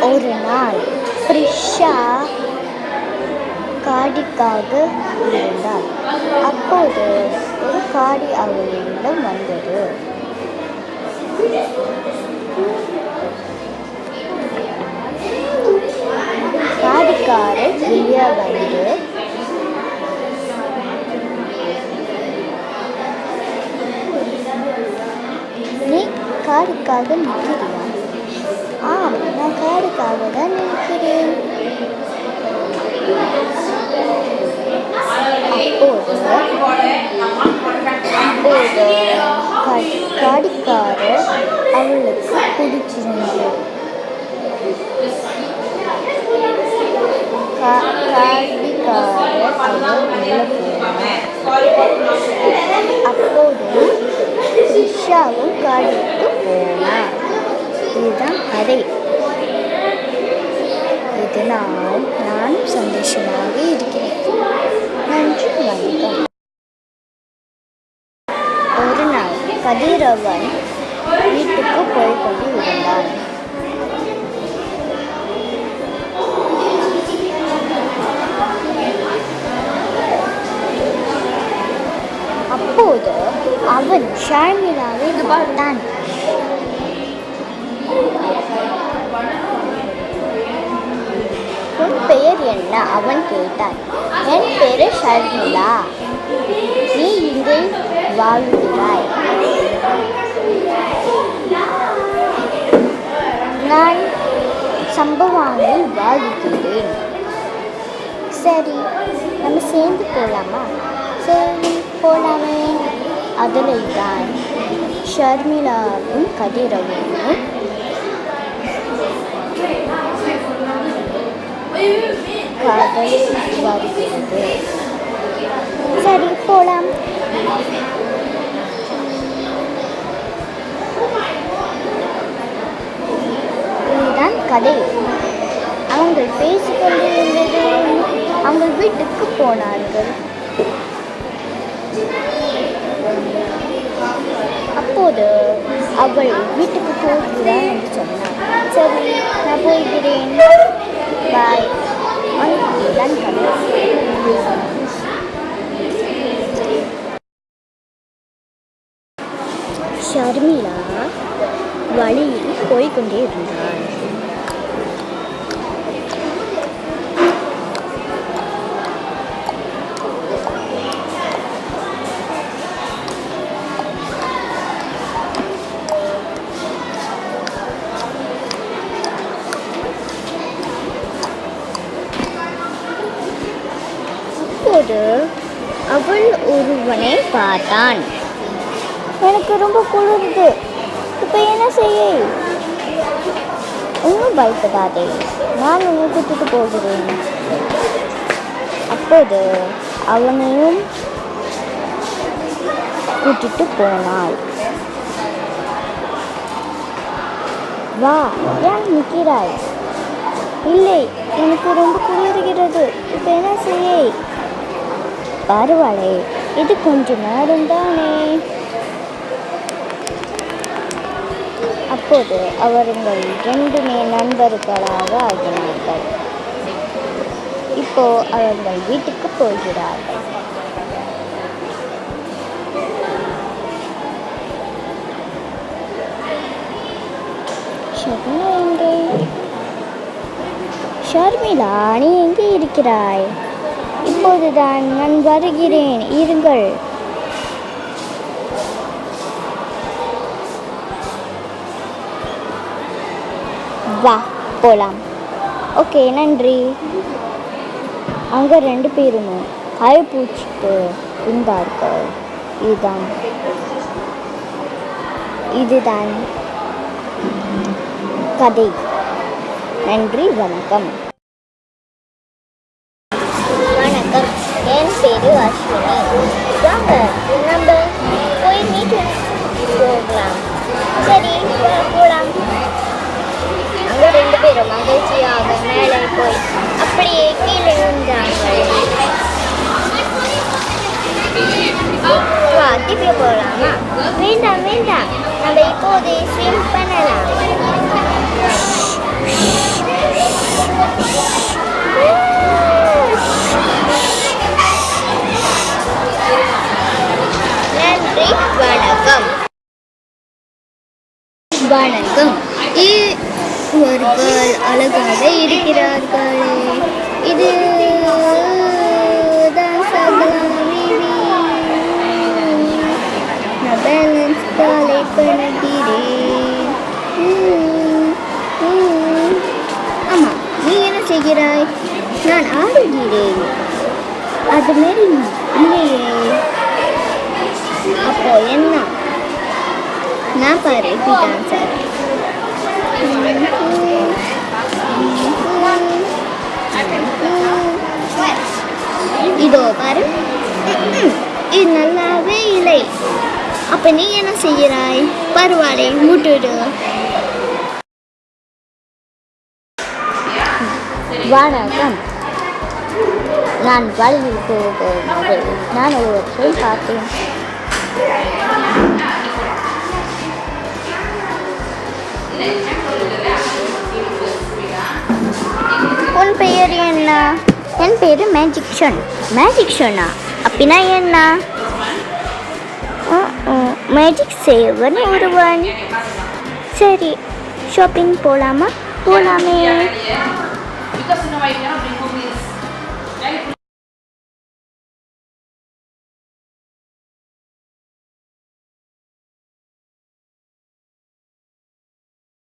ஒரு நாள் ப்ரிஷா காடிக்காக இருந்தாள். அப்போது ஒரு காடி அவளிடம் வந்தது. காடிக்காரர் வெளியே வந்து, நீ காடிக்காக நிற்கிறியா? ஆம், நான் காடிக்காக தான் நிற்கிறேன். அப்போது காடிக்காரர் அவளுக்கு பிடிச்சிருந்தது. காடிக்காரர் அவள் உள்ள போனார். அப்போது ரிஷாவும் காடிக்கு போனார். இதுதான் கதை. இதனால் நானும் சந்தோஷமாக இருக்கிறேன். நன்றி, வணக்கம். ஒரு நாள் கதிரவன் வீட்டுக்கு போய்கொண்டு இருந்தான். அப்போது அவன் ஷர்மிளாவை பார்த்தான். உன் பெயர் என்ன? அவன் கேட்டான். என் பெயர் ஷர்மிளா. நீ இங்கே வாழ்கிறாய்? நான் சம்பவானில் வாழ்கிறேன். சரி, நம்ம சேர்ந்து போகலாமா? சரி, போகலாமே. அதில் தான் ஷர்மிளாவும் கதிரவும் காதல் வருகிறது. சரி, போகலாம். இதுதான் கதை. அவங்கள் பேசிக்கொண்டிருந்தது. அவங்கள் வீட்டுக்கு போனார்கள். அப்போது அவள் வீட்டுக்கு போகிறாள் என்று சொன்னாள். சரி, நான் போகிறேன், பாய். இதுதான் கதை. ஷர்மிளா வழியில் போய்கொண்டே இருந்தாள். அப்போது அவள் ஒருவனை பார்த்தான். எனக்கு ரொம்ப குளிருது, இப்போ என்ன செய்ய? ஒன்றும் பயப்படாதே, நான் உன்னை கூட்டிட்டு போகிறேன். அப்போது அவனையும் கூட்டிட்டு போனாள். வா, ஏன் நிற்கிறாய்? இல்லை, எனக்கு ரொம்ப குளிர்கிறது, இப்போ என்ன செய்ய? பரவாயில்லை, இது கொஞ்ச நேரம் தானே. அப்போது அவர்கள் 2 நண்பர்களாக ஆகினார்கள். இப்போ அவர்கள் வீட்டுக்கு போகிறார்கள். ஷர்மிளா, நீ எங்கே இருக்கிறாய்? இப்போதுதான் நான் வருகிறேன், இருங்கள். வா, போலாம். ஓகே, நன்றி. அங்கே 2 பேரும் காய பூச்சிட்டு இருந்தார்கள். இதுதான் கதை. நன்றி, வணக்கம். வணக்கம், என் பேரு அஸ்வினி. வாங்க, நம்ம போய் மீட்டிங் போகலாம். சரி, போகலாம். அங்கே 2 பேரும் மகிழ்ச்சியாக மேலே போய் அப்படியே கீழே விழுந்தார்கள். வா, திருப்பி போகலாமா? வேண்டாம் வேண்டாம், நம்ம இப்போது ஸ்விம் பண்ணலாம். நன்றி, வணக்கம். வணக்கம். இவர்கள் அழகாக இருக்கிறார்களே. இது தான் சகலாமி. நான் பேலன்ஸ் காலை பண்ணுகிறேன். ஆமாம், நீ என்ன செய்கிறாய்? நான் ஆடுகிறேன். அது மாரி இல்லையே. அப்போ என்ன? நான் பாரு டான்சர். இதோ பாரு. இது நல்லாவே இல்லை. அப்ப நீ என்ன செய்கிறாய்? பரவாயில்லை, முட்டுடு. வணக்கம். நான் வழியில் போகும்போது நான் ஒருவற்றை பார்த்தேன். உன் பெயர் என்ன? என் பேர் மேஜிக்ஷன். மேஜிக்ஷனா? அப்படின்னா என்ன? மேஜிக் செய்வன் ஒருவன். சரி, ஷாப்பிங் போகலாமா? போகலாமே.